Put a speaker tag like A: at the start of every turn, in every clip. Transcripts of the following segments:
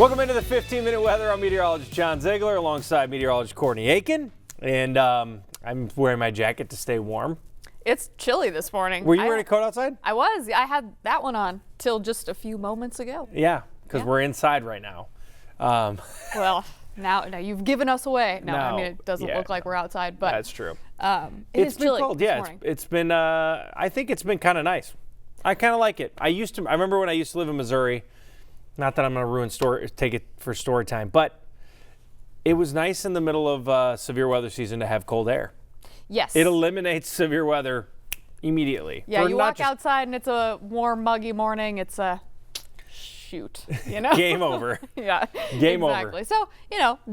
A: Welcome into the 15-minute weather. I'm meteorologist John Zeigler alongside meteorologist Courtney Aitken, and I'm wearing my jacket to stay warm.
B: It's chilly this morning.
A: Were you wearing a coat outside?
B: I was. I had that one on till just a few moments ago.
A: Yeah, because we're inside right now.
B: Well, now you've given us away. No, I mean, it doesn't look like we're outside, but
A: that's true.
B: It's
A: been
B: chilly
A: cold.
B: this
A: Yeah,
B: morning.
A: it's been. I think it's been kind of nice. I kind of like it. I remember when I used to live in Missouri. Not that I'm going to take it for story time, but it was nice in the middle of severe weather season to have cold air.
B: Yes.
A: It eliminates severe weather immediately.
B: Yeah, you walk outside and it's a warm, muggy morning. It's a shoot, you know?
A: Game over.
B: Yeah,
A: Game over.
B: exactly. So,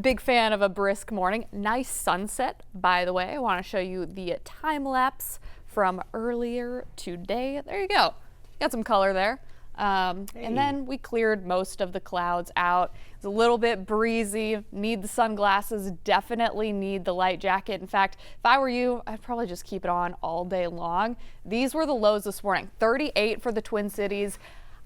B: big fan of a brisk morning. Nice sunset, by the way. I want to show you the time lapse from earlier today. There you go. Got some color there. And then we cleared most of the clouds out. It's a little bit breezy. Need the sunglasses, definitely need the light jacket. In fact, if I were you, I'd probably just keep it on all day long. These were the lows this morning. 38 for the Twin Cities.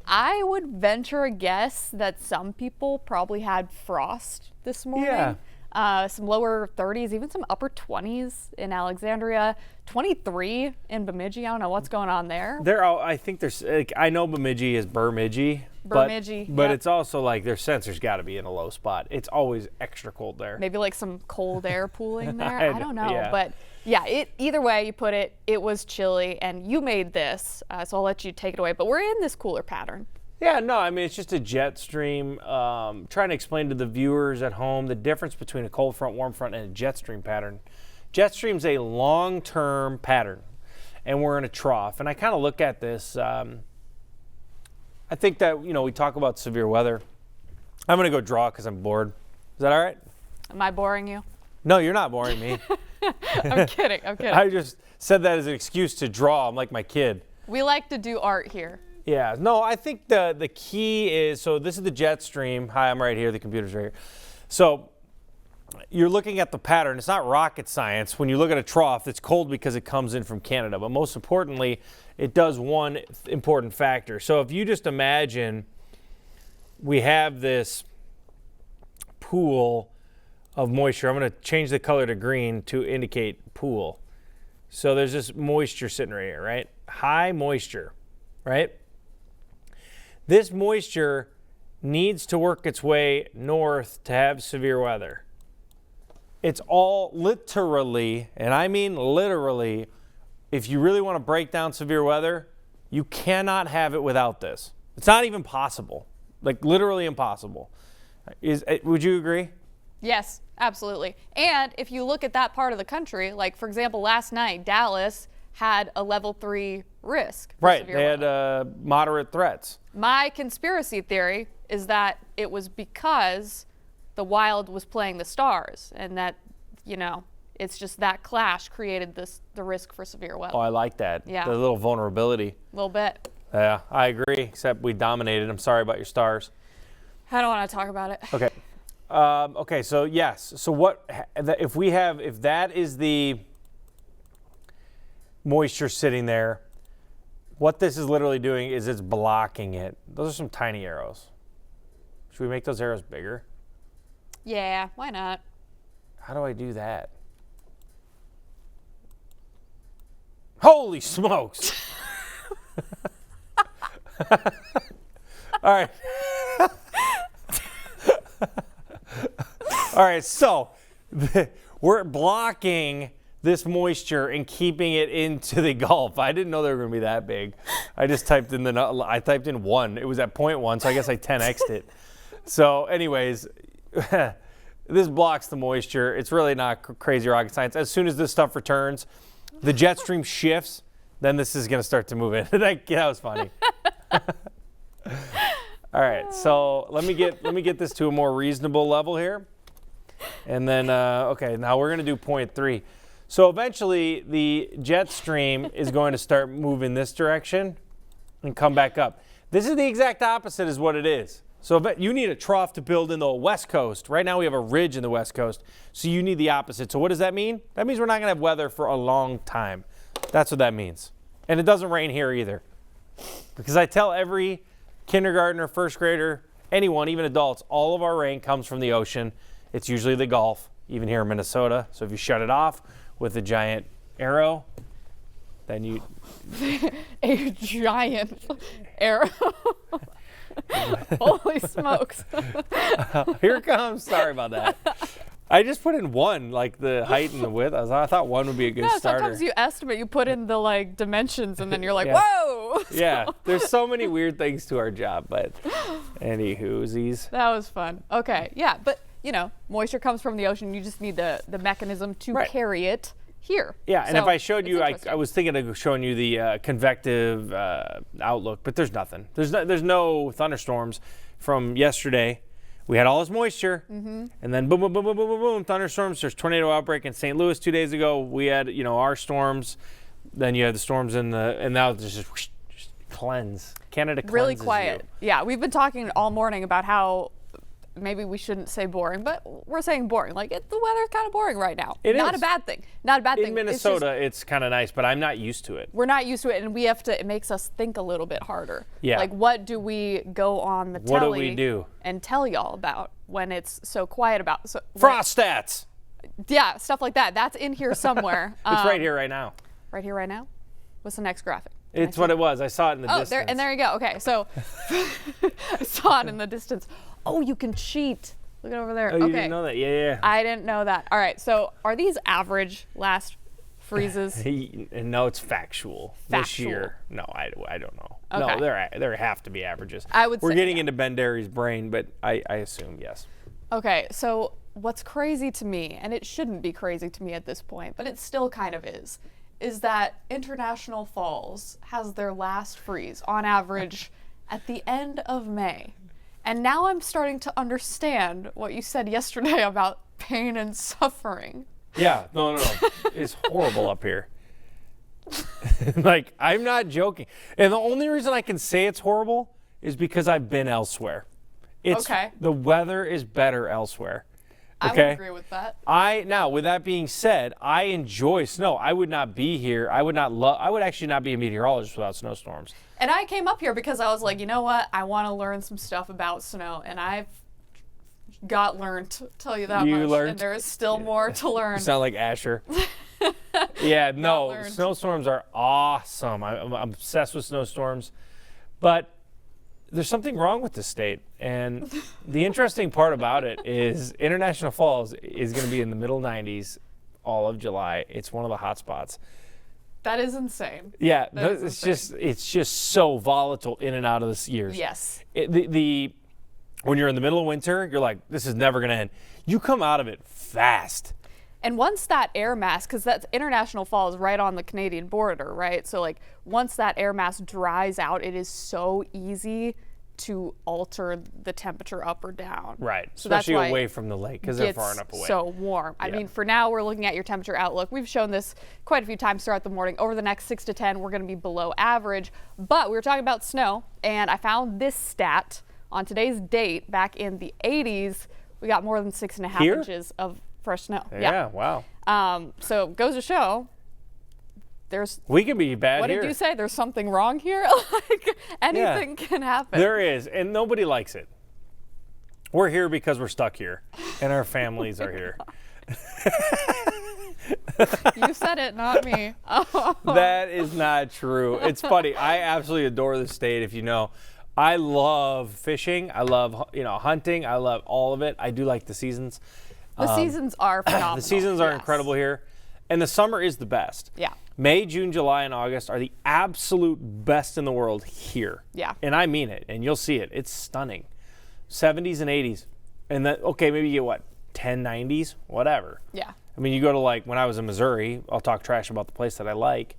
B: I would venture a guess that some people probably had frost this morning.
A: Yeah.
B: Some lower 30s, even some upper 20s in Alexandria, 23 in Bemidji. I don't know what's going on there.
A: I think there's, I know Bemidji is Bemidji, but
B: yep.
A: It's also like their sensors got to be in a low spot. It's always extra cold there.
B: Maybe like some cold air pooling there. I don't know.
A: Yeah.
B: But yeah, either way you put it, it was chilly, and you made this, so I'll let you take it away. But we're in this cooler pattern.
A: Yeah, no, I mean, it's just a jet stream. Trying to explain to the viewers at home the difference between a cold front, warm front, and a jet stream pattern. Jet stream's a long-term pattern, and we're in a trough. And I kind of look at this. I think that, we talk about severe weather. I'm going to go draw because I'm bored. Is that all right?
B: Am I boring you?
A: No, you're not boring me.
B: I'm kidding.
A: I just said that as an excuse to draw. I'm like my kid.
B: We like to do art here.
A: Yeah, no, I think the key is, so this is the jet stream. Hi, I'm right here. The computer's right here. So you're looking at the pattern. It's not rocket science. When you look at a trough, it's cold because it comes in from Canada. But most importantly, it does one important factor. So if you just imagine we have this pool of moisture. I'm going to change the color to green to indicate pool. So there's this moisture sitting right here, right? High moisture, right? This moisture needs to work its way north to have severe weather. It's all literally, and I mean literally, if you really want to break down severe weather, you cannot have it without this. It's not even possible, like literally impossible. Would you agree?
B: Yes, absolutely. And if you look at that part of the country, like for example, last night, Dallas had a level 3 risk.
A: Right, they had moderate threats.
B: My conspiracy theory is that it was because the Wild was playing the Stars, and that, it's just that clash created the risk for severe weather.
A: Oh, I like that.
B: Yeah.
A: The little vulnerability.
B: A little bit.
A: Yeah, I agree, except we dominated. I'm sorry about your Stars.
B: I don't want to talk about it.
A: Okay. Okay, so yes. So if that is the moisture sitting there, what this is literally doing is it's blocking it. Those are some tiny arrows. Should we make those arrows bigger?
B: Yeah, why not?
A: How do I do that? Holy smokes! All right. All right, so we're blocking this moisture and keeping it into the Gulf. I didn't know they were going to be that big. I just typed in 1. It was at 0.1, so I guess I 10x'd it. So anyways, this blocks the moisture. It's really not crazy rocket science. As soon as this stuff returns, the jet stream shifts, then this is going to start to move in. That was funny. All right, so let me get this to a more reasonable level here. And then, okay, now we're going to do 0.3. So eventually the jet stream is going to start moving this direction and come back up. This is the exact opposite is what it is. So you need a trough to build in the West Coast. Right now we have a ridge in the West Coast, so you need the opposite. So what does that mean? That means we're not going to have weather for a long time. That's what that means. And it doesn't rain here either. Because I tell every kindergartner, first grader, anyone, even adults, all of our rain comes from the ocean. It's usually the Gulf, even here in Minnesota. So if you shut it off with a giant arrow, then you...
B: A giant arrow. Holy smokes.
A: Here it comes. Sorry about that. I just put in 1, like the height and the width. I thought 1 would be a good starter.
B: Sometimes you estimate, you put in the like dimensions, and then you're like,
A: Yeah.
B: whoa.
A: Yeah, there's so many weird things to our job, but anywhoosies.
B: That was fun. Okay, yeah, but moisture comes from the ocean. You just need the mechanism to carry it here.
A: Yeah, and
B: So
A: if I showed you,
B: it's
A: I was thinking of showing you the convective outlook, but there's nothing. There's no thunderstorms from yesterday. We had all this moisture, and then boom, boom, boom, boom, boom, boom, boom, thunderstorms. There's tornado outbreak in St. Louis 2 days ago. We had, our storms. Then you had the storms and now it's just cleanse. Canada cleanses
B: really quiet.
A: you.
B: Yeah, we've been talking all morning about how maybe we shouldn't say boring, but we're saying boring. Like the weather's kind of boring right now. Not
A: is.
B: a bad thing. Not a bad thing.
A: In Minnesota, it's kind of nice, but I'm not used to it.
B: We're not used to it, and it makes us think a little bit harder.
A: Yeah.
B: Like, what do we go on the telly
A: What do we do?
B: and tell y'all about when it's so quiet about?
A: Frost stats.
B: Yeah, stuff like that. That's in here somewhere.
A: It's right here, right now.
B: Right here, right now? What's the next graphic?
A: It's what it was. I saw it in the distance.
B: There you go. Okay, so I saw it in the distance. Oh, you can cheat. Look at over there.
A: Oh, you didn't know that? Yeah.
B: I didn't know that. All right, so are these average last freezes?
A: No, it's factual. This
B: Factual.
A: year. No, I don't know.
B: Okay.
A: No, there have to be averages.
B: We're
A: getting into Ben Derry's brain, but I assume yes.
B: Okay, so what's crazy to me, and it shouldn't be crazy to me at this point, but it still kind of is that International Falls has their last freeze on average at the end of May. And now I'm starting to understand what you said yesterday about pain and suffering.
A: Yeah, no. It's horrible up here. Like, I'm not joking. And the only reason I can say it's horrible is because I've been elsewhere.
B: Okay.
A: The weather is better elsewhere.
B: I
A: Okay?
B: would agree with that.
A: Now, with that being said, I enjoy snow. I would not be here. I would actually not be a meteorologist without snowstorms.
B: And I came up here because I was like, you know what? I want to learn some stuff about snow. And I've learned, to tell you that
A: You
B: much.
A: learned?
B: And there is still more to learn.
A: You sound like Asher. Yeah, no,
B: learned.
A: snowstorms are awesome. I'm obsessed with snowstorms. But there's something wrong with the state. And the interesting part about it is International Falls is going to be in the middle 90s all of July. It's one of the hot spots.
B: That is insane.
A: Yeah,
B: That is
A: it's just so volatile in and out of the years.
B: Yes.
A: When you're in the middle of winter, you're like, this is never going to end. You come out of it fast.
B: And once that air mass, because that's International Falls right on the Canadian border, right? So like once that air mass dries out, it is so easy to alter the temperature up or down.
A: Right,
B: So that's
A: especially
B: why
A: away from the lake because they're far
B: it's
A: enough away.
B: so warm. I
A: Yeah.
B: mean, for now, we're looking at your temperature outlook. We've shown this quite a few times throughout the morning. Over the next 6 to 10, we're going to be below average. But we were talking about snow, and I found this stat on today's date back in the 80s. We got more than 6.5
A: Here?
B: inches of fresh snow.
A: Yeah, wow.
B: So it goes to show
A: We could be bad
B: what
A: here.
B: did you say? There's something wrong here? Like anything can happen.
A: There is, and nobody likes it. We're here because we're stuck here, and our families are here.
B: You said it, not me.
A: That is not true. It's funny. I absolutely adore the state, if you know. I love fishing. I love, hunting. I love all of it. I do like the seasons.
B: The seasons are phenomenal.
A: The seasons are
B: Yes.
A: incredible here. And the summer is the best.
B: Yeah.
A: May, June, July, and August are the absolute best in the world here.
B: Yeah.
A: And I mean it, and you'll see it. It's stunning. 70s and 80s. And maybe you get 10 90s? Whatever.
B: Yeah.
A: I mean, you go to when I was in Missouri, I'll talk trash about the place that I like.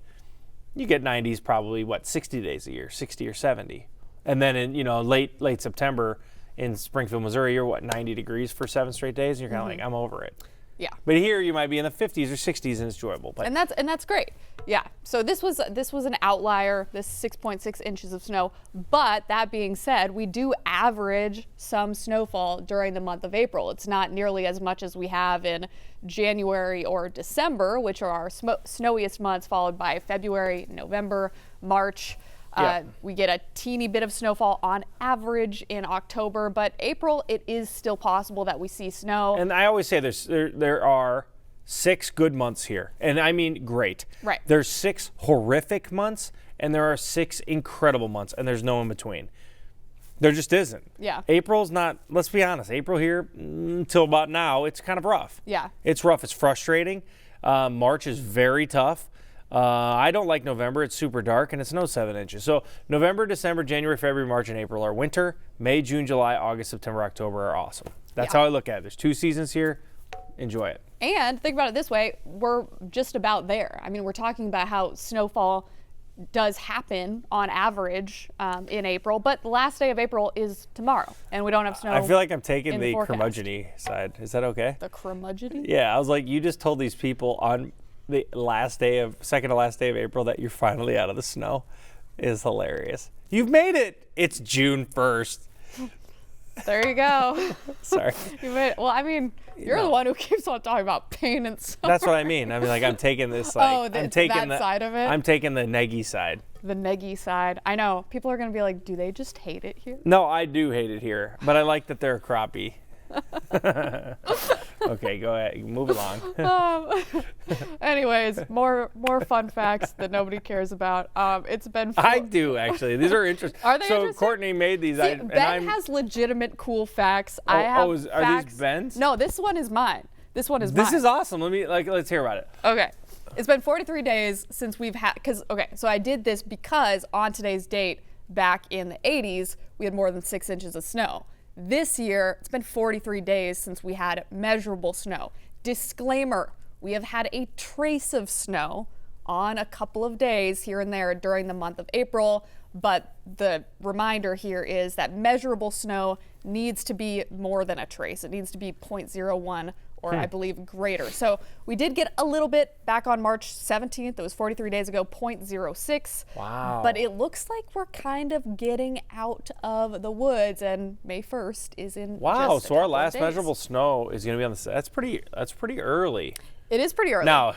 A: You get 90s probably, 60 days a year, 60 or 70. And then in, late September in Springfield, Missouri, you're 90 degrees for 7 straight days, and you're kind of like, I'm over it.
B: Yeah.
A: But here you might be in the 50s or 60s, and it's enjoyable. But
B: And that's great. Yeah. So this was an outlier, this 6.6 inches of snow. But that being said, we do average some snowfall during the month of April. It's not nearly as much as we have in January or December, which are our snowiest months, followed by February, November, March. We get a teeny bit of snowfall on average in October, but April, it is still possible that we see snow.
A: And I always say there are 6 good months here, and I mean great.
B: Right.
A: There's 6 horrific months, and there are 6 incredible months, and there's no in between. There just isn't.
B: Yeah.
A: April's not, let's be honest, April here until about now, it's kind of rough.
B: Yeah.
A: It's rough. It's frustrating. March is very tough. I don't like November. It's super dark, and it snows 7 inches. So November, December, January, February, March, and April are winter. May, June, July, August, September, October are awesome. That's how I look at it. There's 2 seasons here. Enjoy it.
B: And think about it this way, we're just about there. I mean, we're talking about how snowfall does happen on average in April, but the last day of April is tomorrow, and we don't have snow.
A: I feel like I'm taking the
B: forecast.
A: curmudgeon-y side. Is that okay?
B: The curmudgeon?
A: Yeah, I was like, you just told these people on the second to last day of April that you're finally out of the snow. Is hilarious. You've made it. It's June 1st.
B: There you go.
A: Sorry.
B: You made it. Well, I mean, you're the one who keeps on talking about pain and summer.
A: That's what I mean. I mean, like, I'm taking this, like, I'm taking
B: that side of it?
A: I'm taking the neggy side.
B: The neggy side. I know. People are going to be like, do they just hate it here?
A: No, I do hate it here, but I like that they're crappie. Okay, go ahead. Move along.
B: Anyways, more fun facts that nobody cares about. It's been.
A: I do, actually. These are interesting.
B: Are they
A: so
B: interesting?
A: Courtney made these.
B: See, Ben has legitimate cool facts. I have
A: are
B: facts.
A: these Ben's?
B: No, this one is mine. This one is
A: This
B: mine.
A: is awesome. Let's hear about it.
B: Okay. It's been 43 days since we've had, so I did this because on today's date, back in the 80s, we had more than 6 inches of snow. This year, it's been 43 days since we had measurable snow. Disclaimer, we have had a trace of snow on a couple of days here and there during the month of April, but the reminder here is that measurable snow needs to be more than a trace. It needs to be 0.01 or I believe greater. So we did get a little bit back on March 17th. It was 43 days ago, 0.06.
A: Wow.
B: But it looks like we're kind of getting out of the woods, and May 1st is in
A: Wow,
B: just a
A: so our
B: couple of
A: last
B: days.
A: measurable snow is going to be on the. That's pretty early.
B: It is pretty early.
A: Now,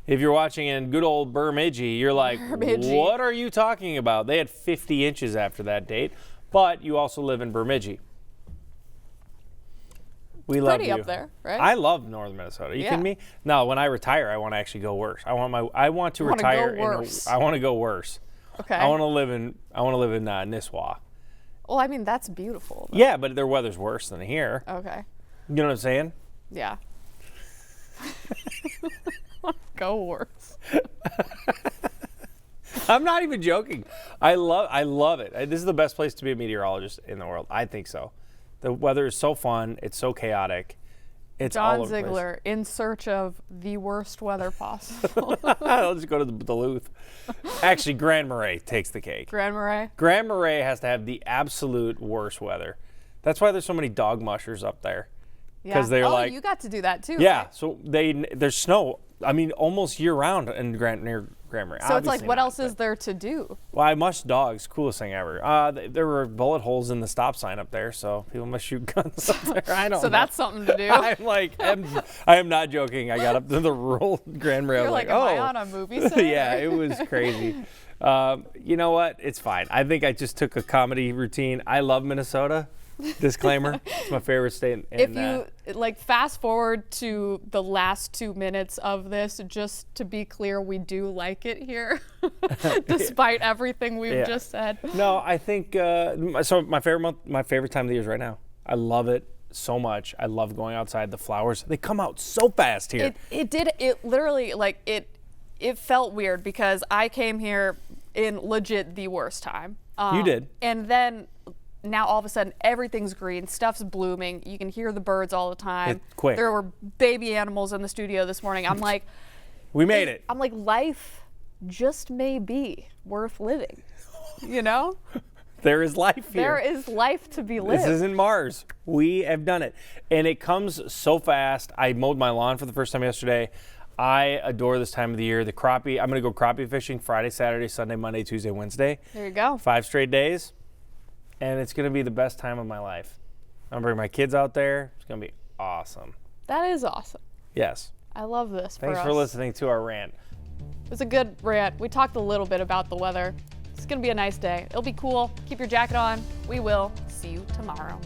A: if you're watching in good old Bemidji, you're like,
B: Bemidji.
A: what are you talking about? They had 50 inches after that date, but you also live in Bemidji. We love
B: Pretty
A: you.
B: up there, right?
A: I love northern Minnesota. You kidding me? No, when I retire, I want to actually go worse. I want to
B: wanna
A: retire.
B: go worse.
A: I want to go worse.
B: Okay.
A: I want to live in Nisswa.
B: Well, I mean, that's beautiful. Though.
A: Yeah, but their weather's worse than here.
B: Okay.
A: You know what I'm saying?
B: Yeah. Go worse.
A: I'm not even joking. I love it. This is the best place to be a meteorologist in the world. I think so. The weather is so fun. It's so chaotic. It's all
B: John
A: over the place.
B: Zeigler in search of the worst weather possible.
A: I'll just go to the Duluth. Actually, Grand Marais takes the cake.
B: Grand Marais.
A: Grand Marais has to have the absolute worst weather. That's why there's so many dog mushers up there.
B: Yeah.
A: They're like,
B: you got to do that too.
A: yeah.
B: Right?
A: So there's snow. I mean, almost year round in near Grand Marais.
B: So it's like,
A: Obviously
B: what
A: not,
B: else is there to do?
A: Well, I mushed dogs. Coolest thing ever. There were bullet holes in the stop sign up there, so people must shoot guns up there. I don't know.
B: So that's something to do.
A: I am not joking. I got up to the rural Grand Marais. I
B: You're
A: was
B: like, am I on a movie set?
A: Yeah, it was crazy. You know what? It's fine. I think I just took a comedy routine. I love Minnesota. Disclaimer. It's my favorite state.
B: If you fast forward to the last 2 minutes of this, just to be clear, we do like it here, despite everything we've just said.
A: No, I think so. My favorite time of the year is right now. I love it so much. I love going outside. The flowers, they come out so fast here.
B: It literally, it felt weird because I came here in legit the worst time.
A: You did.
B: And then now all of a sudden everything's green, stuff's blooming. You can hear the birds all the time.
A: Quick.
B: There were baby animals in the studio this morning. I'm like,
A: we made it.
B: I'm like, life just may be worth living. You know?
A: There is life here.
B: There is life to be lived.
A: This isn't Mars. We have done it. And it comes so fast. I mowed my lawn for the first time yesterday. I adore this time of the year. The crappie, I'm going to go crappie fishing Friday, Saturday, Sunday, Monday, Tuesday, Wednesday.
B: There you go.
A: 5 straight days. And it's going to be the best time of my life. I'm going to bring my kids out there. It's going to be awesome.
B: That is awesome.
A: Yes.
B: I love this
A: Thanks for listening to our rant.
B: It was a good rant. We talked a little bit about the weather. It's gonna be a nice day. It'll be cool. Keep your jacket on. We will see you tomorrow.